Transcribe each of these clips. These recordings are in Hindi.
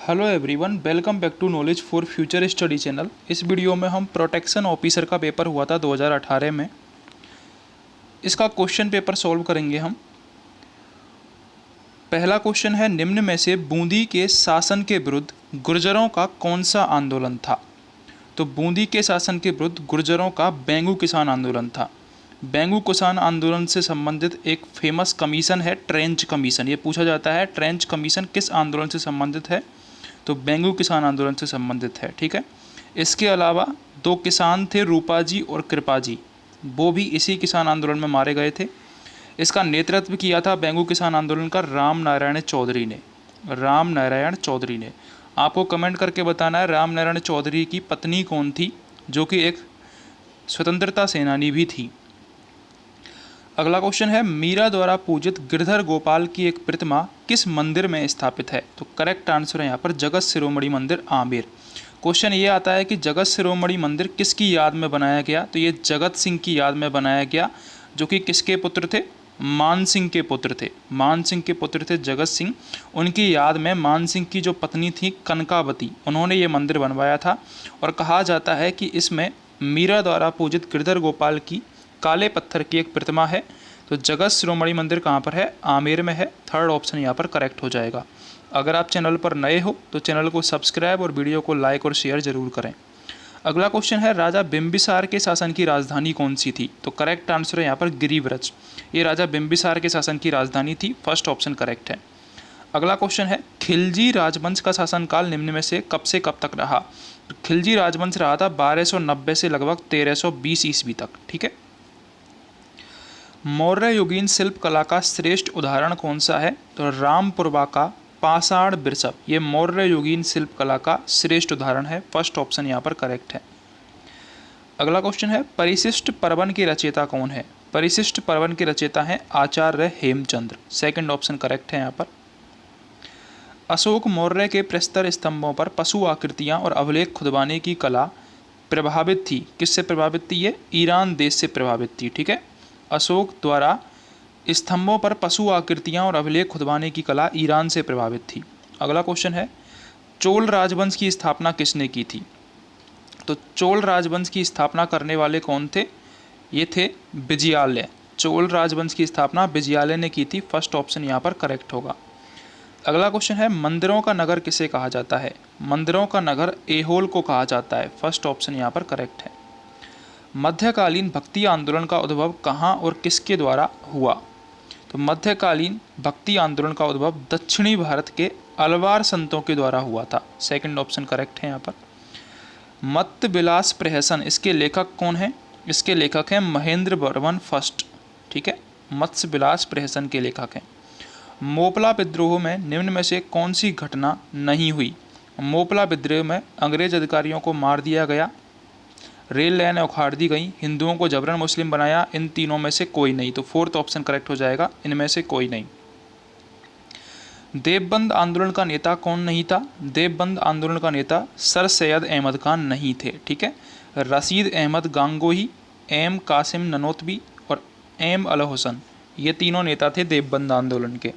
Hello everyone, welcome back to knowledge for future study channel. इस वीडियो में हम प्रोटेक्शन ऑफिसर का पेपर हुआ था 2018 में, इसका क्वेश्चन पेपर सॉल्व करेंगे हम। पहला क्वेश्चन है, निम्न में से बूंदी के शासन के विरुद्ध गुर्जरों का कौन सा आंदोलन था? तो बूंदी के शासन के विरुद्ध गुर्जरों का बेंगू किसान आंदोलन था। बेंगू किसान आंदोलन से संबंधित एक फेमस कमीशन है ट्रेंच कमीशन। ये पूछा जाता है ट्रेंच कमीशन किस आंदोलन से संबंधित है? तो बेंगू किसान आंदोलन से संबंधित है। ठीक है। इसके अलावा दो किसान थे, रूपा जी और कृपा जी, वो भी इसी किसान आंदोलन में मारे गए थे। इसका नेतृत्व किया था बेंगू किसान आंदोलन का राम नारायण चौधरी ने। राम नारायण चौधरी ने। आपको कमेंट करके बताना है राम नारायण चौधरी की पत्नी कौन थी, जो कि एक स्वतंत्रता सेनानी भी थी। अगला क्वेश्चन है, मीरा द्वारा पूजित गिरधर गोपाल की एक प्रतिमा किस मंदिर में स्थापित है? तो करेक्ट आंसर है यहाँ पर जगत शिरोमणि मंदिर आमेर। क्वेश्चन ये आता है कि जगत शिरोमणि मंदिर किसकी याद में बनाया गया? तो ये जगत सिंह की याद में बनाया गया, जो कि किसके पुत्र थे? मान सिंह के पुत्र थे। मान सिंह के पुत्र थे जगत सिंह। उनकी याद में मान सिंह की जो पत्नी थी कनकावती, उन्होंने ये मंदिर बनवाया था। और कहा जाता है कि इसमें मीरा द्वारा पूजित गिरधर गोपाल की काले पत्थर की एक प्रतिमा है। तो जगत शिरोमणि मंदिर कहाँ पर है? आमेर में है। थर्ड ऑप्शन यहाँ पर करेक्ट हो जाएगा। अगर आप चैनल पर नए हो तो चैनल को सब्सक्राइब और वीडियो को लाइक और शेयर जरूर करें। अगला क्वेश्चन है, राजा बिंबिसार के शासन की राजधानी कौन सी थी? तो करेक्ट आंसर है यहाँ पर गिरिव्रज। ये राजा बिंबिसार के शासन की राजधानी थी। फर्स्ट ऑप्शन करेक्ट है। अगला क्वेश्चन है, खिलजी राजवंश का शासनकाल निम्न में से कब कब तक रहा? तो खिलजी राजवंश रहा था 1290 से लगभग 1320 ईस्वी तक। ठीक है। मौर्य युगीन शिल्प कला का श्रेष्ठ उदाहरण कौन सा है? तो रामपुरवा का पाषाण बिरसप, ये मौर्य युगीन शिल्प कला का श्रेष्ठ उदाहरण है। फर्स्ट ऑप्शन यहाँ पर करेक्ट है। अगला क्वेश्चन है, परिशिष्ट पर्वन के रचयिता कौन है? परिशिष्ट पर्वन के रचयिता हैं आचार्य हेमचंद्र। सेकंड ऑप्शन करेक्ट है यहाँ पर। अशोक मौर्य के प्रस्तर स्तंभों पर पशु आकृतियाँ और अभिलेख खुदवाने की कला प्रभावित थी। किससे प्रभावित थी? ये ईरान देश से प्रभावित थी। ठीक है। अशोक द्वारा स्तंभों पर पशु आकृतियां और अभिलेख खुदवाने की कला ईरान से प्रभावित थी। अगला क्वेश्चन है, चोल राजवंश की स्थापना किसने की थी? तो चोल राजवंश की स्थापना करने वाले कौन थे? ये थे विजयालय। चोल राजवंश की स्थापना विजयालय ने की थी। फर्स्ट ऑप्शन यहाँ पर करेक्ट होगा। अगला क्वेश्चन है, मंदिरों का नगर किसे कहा जाता है? मंदिरों का नगर एहोल को कहा जाता है। फर्स्ट ऑप्शन यहाँ पर करेक्ट है। मध्यकालीन भक्ति आंदोलन का उद्भव कहाँ और किसके द्वारा हुआ? तो मध्यकालीन भक्ति आंदोलन का उद्भव दक्षिणी भारत के अलवार संतों के द्वारा हुआ था। सेकंड ऑप्शन करेक्ट है यहाँ पर। मत्त विलास प्रहसन, इसके लेखक कौन है? इसके लेखक हैं महेंद्र वर्मन फर्स्ट। ठीक है। मत्स्य विलास प्रहसन के लेखक हैं। मोपला विद्रोह में निम्न में से कौन सी घटना नहीं हुई? मोपला विद्रोह में अंग्रेज अधिकारियों को मार दिया गया, रेल लाइनें उखाड़ दी गई, हिंदुओं को जबरन मुस्लिम बनाया, इन तीनों में से कोई नहीं। तो फोर्थ ऑप्शन करेक्ट हो जाएगा, इनमें से कोई नहीं। देवबंद आंदोलन का नेता कौन नहीं था? देवबंद आंदोलन का नेता सर सैयद अहमद खान नहीं थे। ठीक है। रशीद अहमद गांगोही, एम कासिम ननोतबी और एम अल हुसैन, ये तीनों नेता थे देवबंद आंदोलन के।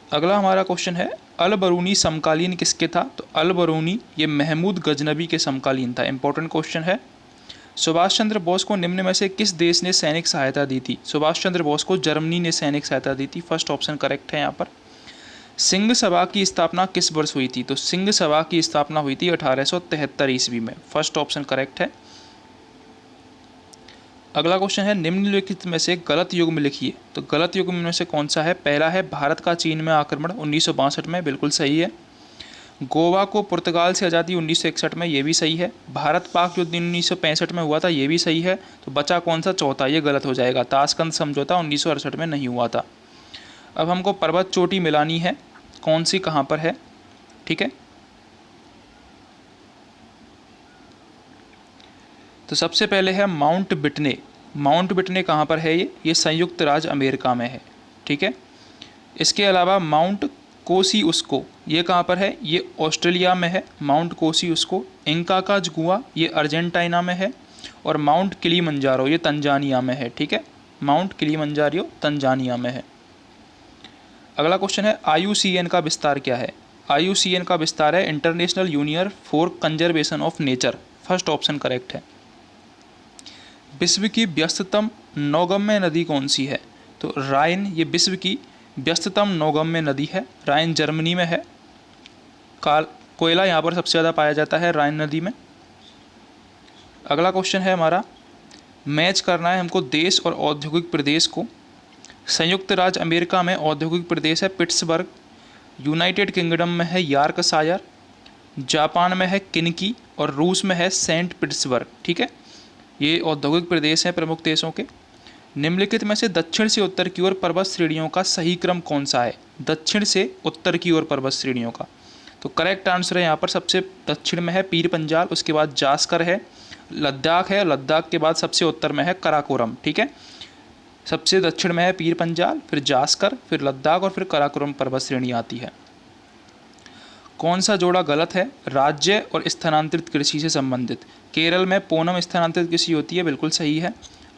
अगला हमारा क्वेश्चन है, अल बरूनी समकालीन किसके था? तो अल बरूनी ये महमूद गजनबी के समकालीन था। इंपॉर्टेंट क्वेश्चन है। सुभाष चंद्र बोस को निम्न में से किस देश ने सैनिक सहायता दी थी? सुभाष चंद्र बोस को जर्मनी ने सैनिक सहायता दी थी। फर्स्ट ऑप्शन करेक्ट है यहाँ पर। सिंह सभा की स्थापना किस वर्ष हुई थी? तो सिंह सभा की स्थापना हुई थी 1873 ईस्वी में। फर्स्ट ऑप्शन करेक्ट है। अगला क्वेश्चन है, निम्नलिखित में से गलत युग्म लिखिए। तो गलत युग्म में से कौन सा है? पहला है भारत का चीन में आक्रमण 1962 में, बिल्कुल सही है। गोवा को पुर्तगाल से आज़ादी 1961 में, ये भी सही है। भारत पाक युद्ध 1965 में हुआ था, ये भी सही है। तो बचा कौन सा? चौथा, ये गलत हो जाएगा। ताशकंद समझौता 1968 में नहीं हुआ था। अब हमको पर्वत चोटी मिलानी है, कौन सी कहाँ पर है? ठीक है। तो सबसे पहले है माउंट बिटने। माउंट बिटने कहाँ पर है? ये संयुक्त राज्य अमेरिका में है। ठीक है। इसके अलावा माउंट कोसियुस्को, ये कहाँ पर है? ये ऑस्ट्रेलिया में है। माउंट कोसियुस्को। इंकाकाजगुआ, ये अर्जेंटीना में है। और माउंट किलिमंजारो, ये तंजानिया में है। ठीक है। माउंट किलिमंजारो तंजानिया में है। अगला क्वेश्चन है, IUCN का विस्तार क्या है? IUCN का विस्तार है international union for conservation of nature. First option correct है। विश्व की व्यस्ततम नौगम्य नदी कौन सी है? तो राइन, ये विश्व की व्यस्ततम नौगम्य नदी है। राइन जर्मनी में है। कोयला यहाँ पर सबसे ज़्यादा पाया जाता है राइन नदी में। अगला क्वेश्चन है हमारा, मैच करना है हमको देश और औद्योगिक प्रदेश को। संयुक्त राज्य अमेरिका में औद्योगिक प्रदेश है पिट्सबर्ग, यूनाइटेड किंगडम में है यॉर्कशायर, जापान में है किनकी और रूस में है सेंट पीटर्सबर्ग। ठीक है, ये औद्योगिक प्रदेश हैं प्रमुख देशों के। निम्नलिखित में से दक्षिण से उत्तर की ओर पर्वत श्रेणियों का सही क्रम कौन सा है? दक्षिण से उत्तर की ओर पर्वत श्रेणियों का, तो करेक्ट आंसर है यहाँ पर सबसे दक्षिण में है पीर पंजाल, उसके बाद जास्कर है, लद्दाख है, लद्दाख के बाद सबसे उत्तर में है कराकोरम। ठीक है, सबसे दक्षिण में है पीर पंजाल, फिर जास्कर, फिर लद्दाख और फिर कराकोरम पर्वत श्रेणी आती है। कौन सा जोड़ा गलत है? राज्य और स्थानांतरित कृषि से संबंधित। केरल में पोनम स्थानांतरित कृषि होती है, बिल्कुल सही है।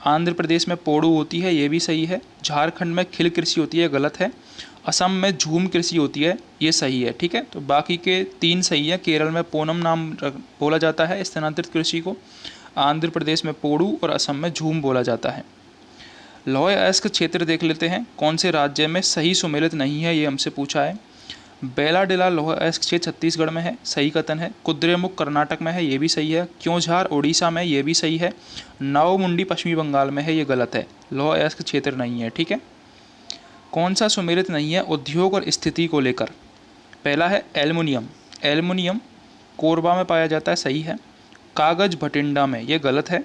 आंध्र प्रदेश में पोड़ू होती है, ये भी सही है। झारखंड में खिल कृषि होती है, गलत है। असम में झूम कृषि होती है, ये सही है। ठीक है, तो बाकी के 3 सही है। केरल में पोनम नाम बोला जाता है स्थानांतरित कृषि को, आंध्र प्रदेश में पोड़ू और असम में झूम बोला जाता है। लौह अयस्क क्षेत्र देख लेते हैं, कौन से राज्य में सही सुमेलित नहीं है, ये हमसे पूछा है। बेलाडिला लौह अयस्क क्षेत्र छत्तीसगढ़ में है, सही कथन है। कुद्रेमुख कर्नाटक में है, ये भी सही है। क्योंझार उड़ीसा में, ये भी सही है। नावमुंडी पश्चिमी बंगाल में है, ये गलत है, लौह अयस्क क्षेत्र नहीं है। ठीक है, कौन सा सुमेलित नहीं है उद्योग और स्थिति को लेकर? पहला है एल्युमिनियम, एल्युमिनियम कोरबा में पाया जाता है, सही है। कागज भटिंडा में, ये गलत है।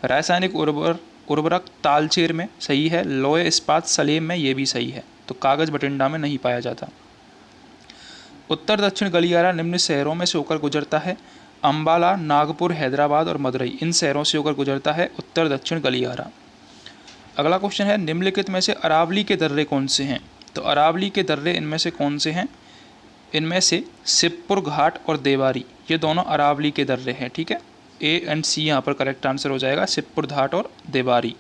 रासायनिक उर्वरक तालचेर में, सही है। लोहे इस्पात सलेम में, ये भी सही है। तो कागज भटिंडा में नहीं पाया जाता। उत्तर दक्षिण गलियारा निम्न शहरों में से होकर गुजरता है। अंबाला, नागपुर, हैदराबाद और मदुरई, इन शहरों से होकर गुजरता है उत्तर दक्षिण गलियारा। अगला क्वेश्चन है, निम्नलिखित में से अरावली के दर्रे कौन से हैं? तो अरावली के दर्रे इनमें से कौन से हैं? इनमें से शिवपुर घाट और देवारी, ये दोनों अरावली के दर्रे हैं। ठीक है, ए एंड सी यहाँ पर करेक्ट आंसर हो जाएगा, शिवपुर घाट और देवारी।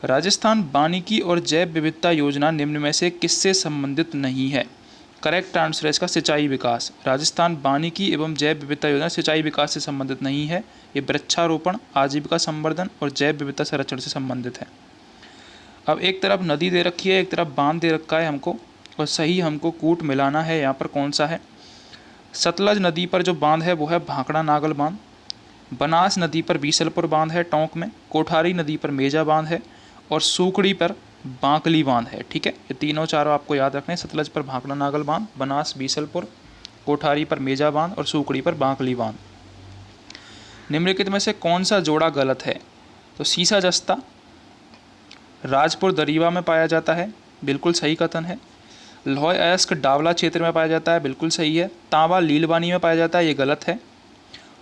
राजस्थान वानिकी और जैव विविधता योजना निम्न में से किससे संबंधित नहीं है? करेक्ट आंसर है इसका सिंचाई विकास। राजस्थान वानिकी एवं जैव विविधता योजना सिंचाई विकास से संबंधित नहीं है, ये वृक्षारोपण, आजीविका संवर्धन और जैव विविधता संरक्षण से संबंधित है। अब एक तरफ नदी दे रखी है, एक तरफ बांध दे रखा है हमको, और सही हमको कूट मिलाना है। यहाँ पर कौन सा है? सतलज नदी पर जो बांध है वो है भांकड़ा नागल बांध। बनास नदी पर बीसलपुर बांध है टोंक में। कोठारी नदी पर मेजा बांध है और सूकड़ी पर बांकली बांध है। ठीक है, ये तीनों चारों आपको याद रखने हैं। सतलज पर भांकड़ा नागल बांध, बनास बीसलपुर, कोठारी पर मेजा बांध और सूकड़ी पर बांकली बांध। निम्नलिखित में से कौन सा जोड़ा गलत है? तो सीसा जस्ता राजपुर दरीवा में पाया जाता है, बिल्कुल सही कथन है। लौह अयस्क डावला क्षेत्र में पाया जाता है, बिल्कुल सही है। तांबा लीलवानी में पाया जाता है, ये गलत है।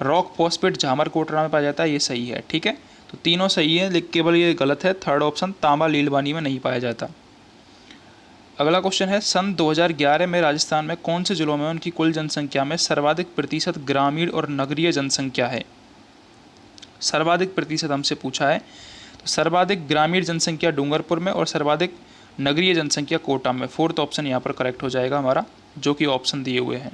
रॉक फॉस्फेट झामर कोटरा में पाया जाता है, ये सही है। ठीक है, तो तीनों सही है, लेकिन केवल ये गलत है, थर्ड ऑप्शन तांबा लीलवानी में नहीं पाया जाता। अगला क्वेश्चन है, सन 2011 में राजस्थान में कौन से जिलों में उनकी कुल जनसंख्या में सर्वाधिक प्रतिशत ग्रामीण और नगरीय जनसंख्या है? सर्वाधिक प्रतिशत हमसे पूछा है, तो सर्वाधिक ग्रामीण जनसंख्या डूंगरपुर में और सर्वाधिक नगरीय जनसंख्या कोटा में। फोर्थ ऑप्शन यहाँ पर करेक्ट हो जाएगा हमारा, जो कि ऑप्शन दिए हुए हैं।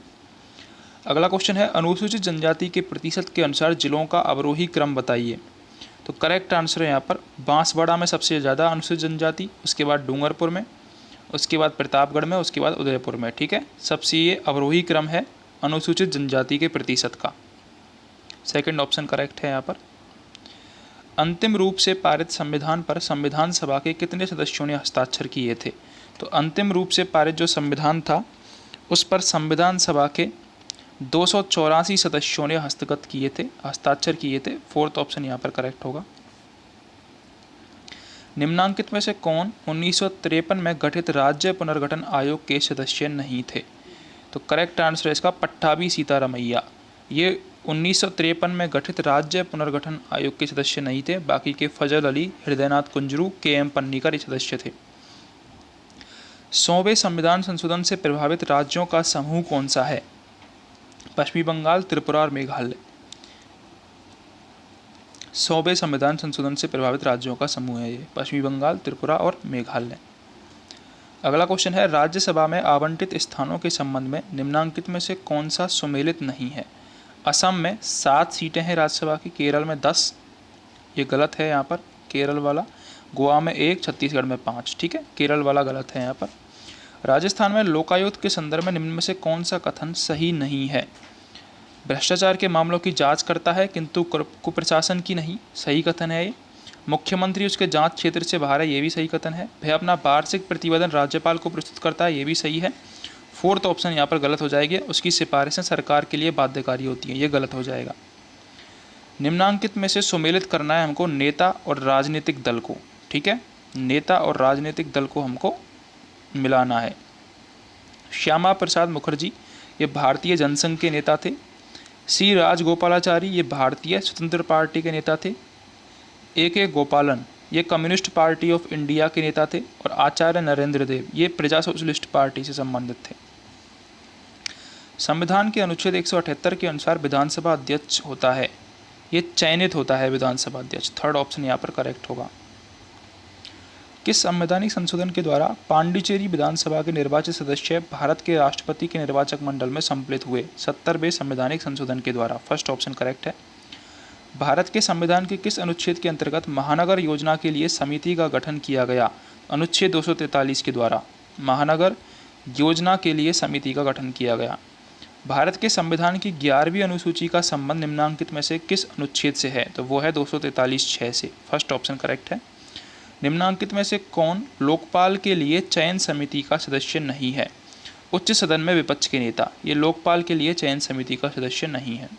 अगला क्वेश्चन है, अनुसूचित जनजाति के प्रतिशत के अनुसार जिलों का अवरोही क्रम बताइए। तो करेक्ट आंसर है यहाँ पर बांसवाड़ा में सबसे ज़्यादा अनुसूचित जनजाति, उसके बाद डूंगरपुर में, उसके बाद प्रतापगढ़ में, उसके बाद उदयपुर में। ठीक है, सबसे ये अवरोही क्रम है अनुसूचित जनजाति के प्रतिशत का। सेकंड ऑप्शन करेक्ट है यहाँ पर। अंतिम रूप से पारित संविधान पर संविधान सभा के कितने सदस्यों ने हस्ताक्षर किए थे? तो अंतिम रूप से पारित जो संविधान था उस पर संविधान सभा के 284 सदस्यों ने हस्ताक्षर किए थे। फोर्थ ऑप्शन यहाँ पर करेक्ट होगा। निम्नांकित में से कौन 1953 में गठित राज्य पुनर्गठन आयोग के सदस्य नहीं थे? तो करेक्ट आंसर है इसका पट्टाभी सीतारमैया। ये 1953 में गठित राज्य पुनर्गठन आयोग के सदस्य नहीं थे, बाकी के फजल अली, हृदयनाथ कुंजरू, KM पन्नीकर ये सदस्य थे। 100वें संविधान संशोधन से प्रभावित राज्यों का समूह कौन सा है? पश्चिमी बंगाल, त्रिपुरा और मेघालय। 100वें संविधान संशोधन से प्रभावित राज्यों का समूह है ये, पश्चिमी बंगाल, त्रिपुरा और मेघालय। अगला क्वेश्चन है, राज्यसभा में आवंटित स्थानों के संबंध में निम्नांकित में से कौन सा सुमेलित नहीं है। असम में 7 सीटें हैं राज्यसभा की, केरल में 10, ये गलत है यहाँ पर केरल वाला, गोवा में 1, छत्तीसगढ़ में 5, ठीक है, केरल वाला गलत है यहाँ पर। राजस्थान में लोकायुक्त के संदर्भ में निम्न में से कौन सा कथन सही नहीं है। भ्रष्टाचार के मामलों की जांच करता है किंतु कुप्रशासन की नहीं, सही कथन है ये। मुख्यमंत्री उसके जांच क्षेत्र से बाहर है, ये भी सही कथन है। वह अपना वार्षिक प्रतिवेदन राज्यपाल को प्रस्तुत करता है, ये भी सही है। फोर्थ ऑप्शन यहाँ पर गलत हो जाएगी, उसकी सिफारिशें सरकार के लिए बाध्यकारी होती हैं, ये गलत हो जाएगा। निम्नांकित में से सुमेलित करना है हमको नेता और राजनीतिक दल को, ठीक है, नेता और राजनीतिक दल को हमको मिलाना है। श्यामा प्रसाद मुखर्जी ये भारतीय जनसंघ के नेता थे। सी राजगोपालाचारी ये भारतीय स्वतंत्र पार्टी के नेता थे। ए गोपालन ये कम्युनिस्ट पार्टी ऑफ इंडिया के नेता थे। और आचार्य नरेंद्र देव ये प्रजा सोशलिस्ट पार्टी से संबंधित थे। संविधान के अनुच्छेद 178 के अनुसार विधानसभा अध्यक्ष होता है, ये चयनित होता है विधानसभा अध्यक्ष, थर्ड ऑप्शन यहाँ पर करेक्ट होगा। किस संवैधानिक संशोधन के द्वारा पांडिचेरी विधानसभा के निर्वाचित सदस्य भारत के राष्ट्रपति के निर्वाचक मंडल में सम्मिलित हुए। 70वें संवैधानिक संशोधन के द्वारा, फर्स्ट ऑप्शन करेक्ट है। भारत के संविधान के किस अनुच्छेद के अंतर्गत महानगर योजना के लिए समिति का गठन किया गया। अनुच्छेद 243 के द्वारा महानगर योजना के लिए समिति का गठन किया गया। भारत के संविधान की 11वीं अनुसूची का संबंध निम्नांकित में से किस अनुच्छेद से है, तो वो है 243(6) से, फर्स्ट ऑप्शन करेक्ट है। निम्नांकित में से कौन लोकपाल के लिए चयन समिति का सदस्य नहीं है। उच्च सदन में विपक्ष के नेता ये लोकपाल के लिए चयन समिति का सदस्य नहीं है।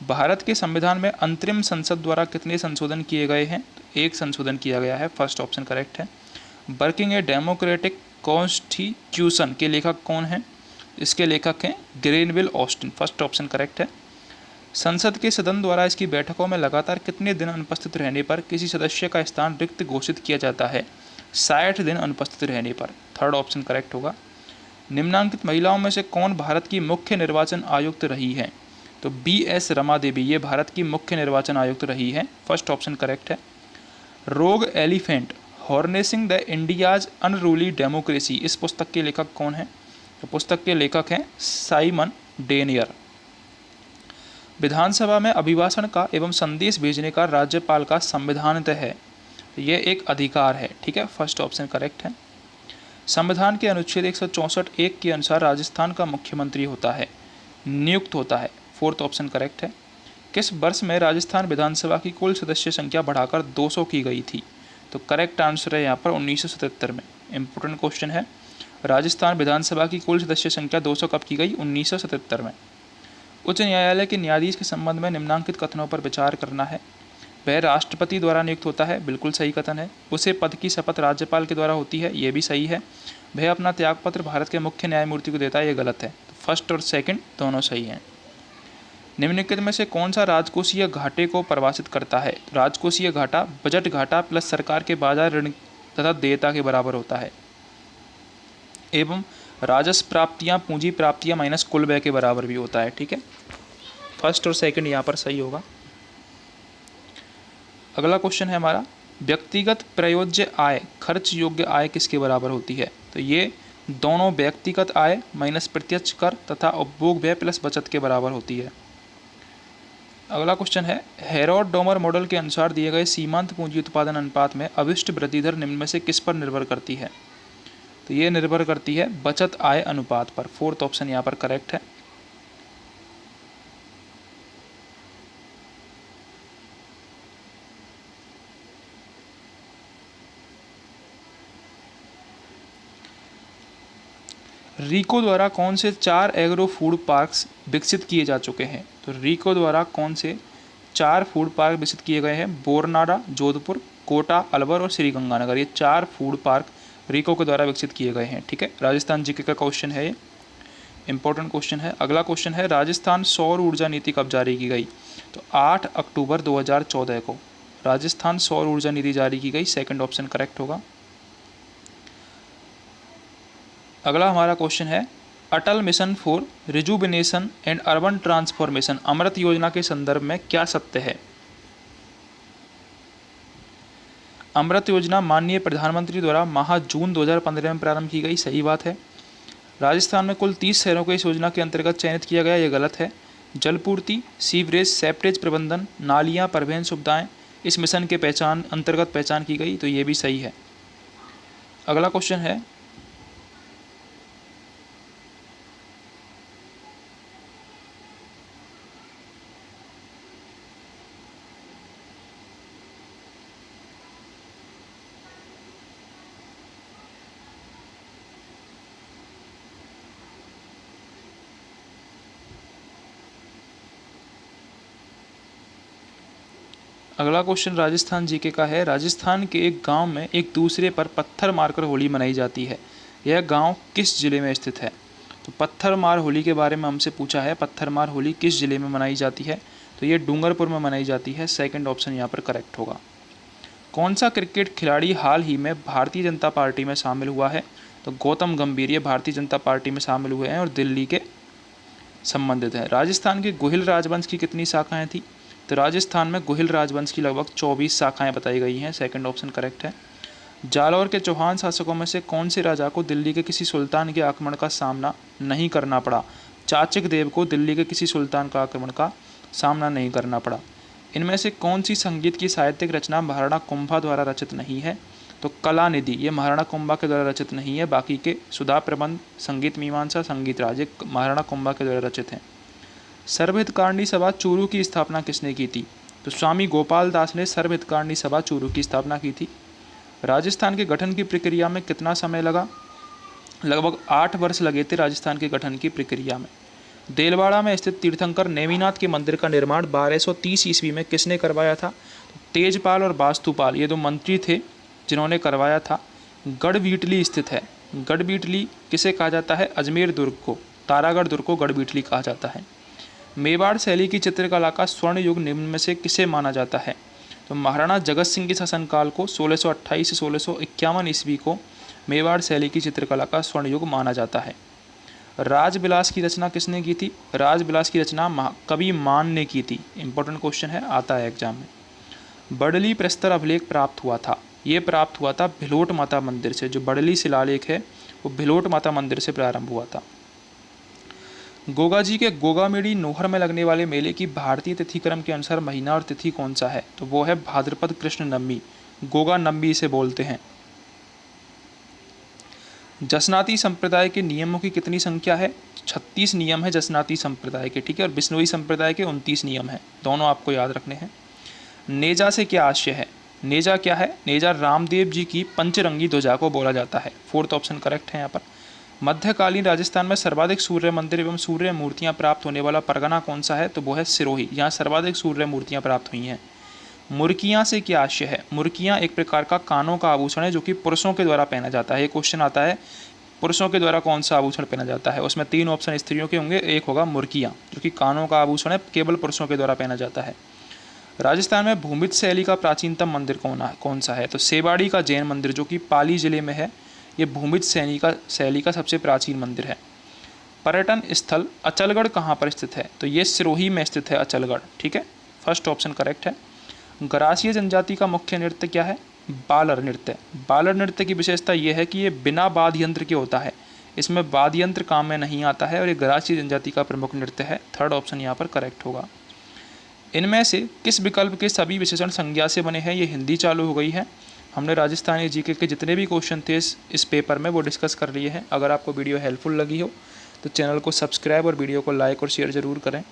भारत के संविधान में अंतरिम संसद द्वारा कितने संशोधन किए गए हैं, तो एक संशोधन किया गया है, फर्स्ट ऑप्शन करेक्ट है। वर्किंग ए डेमोक्रेटिक कॉन्स्टिट्यूशन के लेखक कौन हैं, इसके लेखक हैं Granville Austin, first option correct है। संसद के सदन द्वारा इसकी बैठकों में लगातार कितने दिन अनुपस्थित रहने पर किसी सदस्य का स्थान रिक्त घोषित किया जाता है। 60 दिन अनुपस्थित रहने पर, थर्ड ऑप्शन करेक्ट होगा। निम्नांकित महिलाओं में से कौन भारत की मुख्य निर्वाचन आयुक्त रही है, तो BS रमा देवी ये भारत की मुख्य निर्वाचन आयुक्त रही है, फर्स्ट ऑप्शन करेक्ट है। Rogue elephant harnessing the India's unruly democracy इस पुस्तक के लेखक कौन हैं, तो पुस्तक के लेखक हैं साइमन डेनियर। विधानसभा में अभिभाषण का एवं संदेश भेजने का राज्यपाल का संविधानतः है, यह एक अधिकार है, ठीक है, फर्स्ट ऑप्शन करेक्ट है। संविधान के अनुच्छेद 164(1) के अनुसार राजस्थान का मुख्यमंत्री होता है, नियुक्त होता है, फोर्थ ऑप्शन करेक्ट है। किस वर्ष में राजस्थान विधानसभा की कुल सदस्य संख्या बढ़ाकर 200 की गई थी, तो करेक्ट आंसर है यहाँ पर 1977 में। इंपॉर्टेंट क्वेश्चन है, राजस्थान विधानसभा की कुल सदस्य संख्या 200 कब की गई, 1977 में। उच्च न्यायालय के न्यायाधीश के संबंध में निम्नांकित कथनों पर विचार करना है। वह राष्ट्रपति द्वारा नियुक्त होता है, बिल्कुल सही कथन है। उसे पद की शपथ राज्यपाल के द्वारा होती है, ये भी सही है। वह अपना त्यागपत्र भारत के मुख्य न्यायमूर्ति को देता है, ये गलत है। तो फर्स्ट और सेकंड दोनों सही हैं। निम्नलिखित में से कौन सा राजकोषीय घाटे को परिभाषित करता है। राजकोषीय घाटा बजट घाटा प्लस सरकार के बाजार ऋण तथा देयता के बराबर होता है, एवं राजस्व प्राप्तियां पूंजी प्राप्तियां माइनस कुल व्यय के बराबर भी होता है, ठीक है। फर्स्ट और सेकंड यहाँ पर सही होगा। अगला क्वेश्चन है हमारा, व्यक्तिगत प्रयोज्य आय खर्च योग्य आय किसके बराबर होती है, तो ये दोनों व्यक्तिगत आय माइनस प्रत्यक्ष कर तथा उपभोग व्यय प्लस बचत के बराबर होती है। अगला क्वेश्चन है, हेरोड डोमर मॉडल के अनुसार दिए गए सीमांत पूंजी उत्पादन अनुपात में अभिष्ट वृद्धि दर निम्न में से किस पर निर्भर करती है, तो ये निर्भर करती है बचत आय अनुपात पर, फोर्थ ऑप्शन यहाँ पर करेक्ट है। रीको द्वारा कौन से 4 एग्रो फूड पार्क्स विकसित किए जा चुके हैं, तो रीको द्वारा कौन से 4 फूड पार्क विकसित किए गए हैं, बोरनाडा, जोधपुर, कोटा, अलवर और श्रीगंगानगर, ये 4 फूड पार्क रीको के द्वारा विकसित किए गए हैं, ठीक है। राजस्थान जीके का क्वेश्चन है, ये इंपॉर्टेंट क्वेश्चन है। अगला क्वेश्चन है, राजस्थान सौर ऊर्जा नीति कब जारी की गई, तो 8 अक्टूबर 2014 को राजस्थान सौर ऊर्जा नीति जारी की गई, सेकंड ऑप्शन करेक्ट होगा। अगला हमारा क्वेश्चन है, Atal mission for rejuvenation and urban transformation Amrut योजना के संदर्भ में क्या सत्य है। अमृत योजना माननीय प्रधानमंत्री द्वारा माह जून 2015 में प्रारंभ की गई, सही बात है। राजस्थान में कुल 30 शहरों को इस योजना के अंतर्गत चयनित किया गया, ये गलत है। जलपूर्ति, सीवरेज, सेप्टेज प्रबंधन, नालियाँ, परिवहन सुविधाएं इस मिशन के अंतर्गत पहचान की गई, तो ये भी सही है। अगला क्वेश्चन है, अगला क्वेश्चन राजस्थान जीके का है। राजस्थान के एक गांव में एक दूसरे पर पत्थर मारकर होली मनाई जाती है, यह गांव किस जिले में स्थित है? तो पत्थर मार होली के बारे में हमसे पूछा है, पत्थर मार होली किस जिले में मनाई जाती है? तो ये डूंगरपुर में मनाई जाती है, सेकंड ऑप्शन यहाँ पर करेक्ट होगा। कौन सा क्रिकेट खिलाड़ी हाल ही में भारतीय जनता पार्टी में शामिल हुआ है? तो गौतम गंभीर ये भारतीय जनता पार्टी में शामिल हुए हैं और दिल्ली के संबंधित हैं। राजस्थान के गोहिल राजवंश की कितनी शाखाएं थी? तो राजस्थान में गोहिल राजवंश की लगभग 24 शाखाएं बताई गई हैं, सेकंड ऑप्शन करेक्ट है। जालौर के चौहान शासकों में से कौन से राजा को दिल्ली के किसी सुल्तान के आक्रमण का सामना नहीं करना पड़ा? चाचक देव को दिल्ली के किसी सुल्तान का आक्रमण का सामना नहीं करना पड़ा। इनमें से कौन सी संगीत की साहित्यिक रचना महाराणा कुंभा द्वारा रचित नहीं है? तो कला निधि ये महाराणा कुंभा के द्वारा रचित नहीं है, बाकी के सुधा प्रबंध, संगीत मीमांसा, संगीत राज ये महाराणा कुंभा के द्वारा रचित हैं। सर्वहितकारणी सभा चूरू की स्थापना किसने की थी? तो स्वामी गोपाल दास ने सर्वहितकारणी सभा चूरू की स्थापना की थी। राजस्थान के गठन की प्रक्रिया में कितना समय लगा? लगभग 8 वर्ष लगे थे राजस्थान के गठन की प्रक्रिया में। देलवाड़ा में स्थित तीर्थंकर नेमिनाथ के मंदिर का निर्माण 1230 ईस्वी में किसने करवाया था? तो तेजपाल और वास्तुपाल ये दो मंत्री थे जिन्होंने करवाया था। गढ़बीटली स्थित है, गढ़बीटली किसे कहा जाता है? अजमेर दुर्ग को, तारागढ़ दुर्ग को गढ़बीटली कहा जाता है। मेवाड़ शैली की चित्रकला का स्वर्ण युग निम्न में से किसे माना जाता है? तो महाराणा जगत सिंह के शासनकाल को 1628 से 1651 ईस्वी को मेवाड़ शैली की चित्रकला का स्वर्ण युग माना जाता है। राजविलास की रचना किसने की थी? राजविलास की रचना कवि मान ने की थी। इंपॉर्टेंट क्वेश्चन है, आता है एग्जाम में। बडली प्रस्तर अभिलेख प्राप्त हुआ था, ये प्राप्त हुआ था भिलोट माता मंदिर से। जो बडली शिलालेख है वो भिलोट माता मंदिर से प्रारंभ हुआ था। गोगा जी के गोगामेड़ी नोहर में लगने वाले मेले की भारतीय तिथि क्रम के अनुसार महीना और तिथि कौन सा है? तो वो है भाद्रपद कृष्ण नवमी, गोगा नवमी इसे बोलते हैं। जसनाती संप्रदाय के नियमों की कितनी संख्या है? 36 नियम है जसनाती संप्रदाय के, ठीक है। और बिश्नोई संप्रदाय के 29 नियम हैं, दोनों आपको याद रखने हैं। नेजा से क्या आशय है? नेजा क्या है? नेजा रामदेव जी की पंचरंगी ध्वजा को बोला जाता है, फोर्थ ऑप्शन करेक्ट है यहाँ पर। मध्यकालीन राजस्थान में सर्वाधिक सूर्य मंदिर एवं सूर्य मूर्तियां प्राप्त होने वाला परगना कौन सा है? तो वो है सिरोही, यहाँ सर्वाधिक सूर्य मूर्तियां प्राप्त हुई हैं। मुर्कियाँ से क्या आशय है? मुर्कियाँ एक प्रकार का कानों का आभूषण है जो कि पुरुषों के द्वारा पहना जाता है। ये क्वेश्चन आता है, पुरुषों के द्वारा कौन सा आभूषण पहना जाता है? उसमें 3 ऑप्शन स्त्रियों के होंगे, एक होगा मुर्कियाँ जो कि कानों का आभूषण है, केवल पुरुषों के द्वारा पहना जाता है। राजस्थान में भूमित शैली का प्राचीनतम मंदिर कौन सा है? तो सेवाड़ी का जैन मंदिर जो कि पाली जिले में है, ये भूमित शैली का सबसे प्राचीन मंदिर है। पर्यटन स्थल अचलगढ़ कहाँ पर स्थित है? तो ये सिरोही में स्थित है अचलगढ़, ठीक है, फर्स्ट ऑप्शन करेक्ट है। गरासिया जनजाति का मुख्य नृत्य क्या है? बालर नृत्य। बालर नृत्य की विशेषता ये है कि ये बिना वाद्य यंत्र के होता है, इसमें वाद्य यंत्र काम में नहीं आता है और ये गरासिया जनजाति का प्रमुख नृत्य है, थर्ड ऑप्शन यहाँ पर करेक्ट होगा। इनमें से किस विकल्प के सभी विशेषण संज्ञा से बने हैं? ये हिंदी चालू हो गई है। हमने राजस्थानी जीके के जितने भी क्वेश्चन थे इस पेपर में वो डिस्कस कर लिए हैं। अगर आपको वीडियो हेल्पफुल लगी हो तो चैनल को सब्सक्राइब और वीडियो को लाइक और शेयर ज़रूर करें।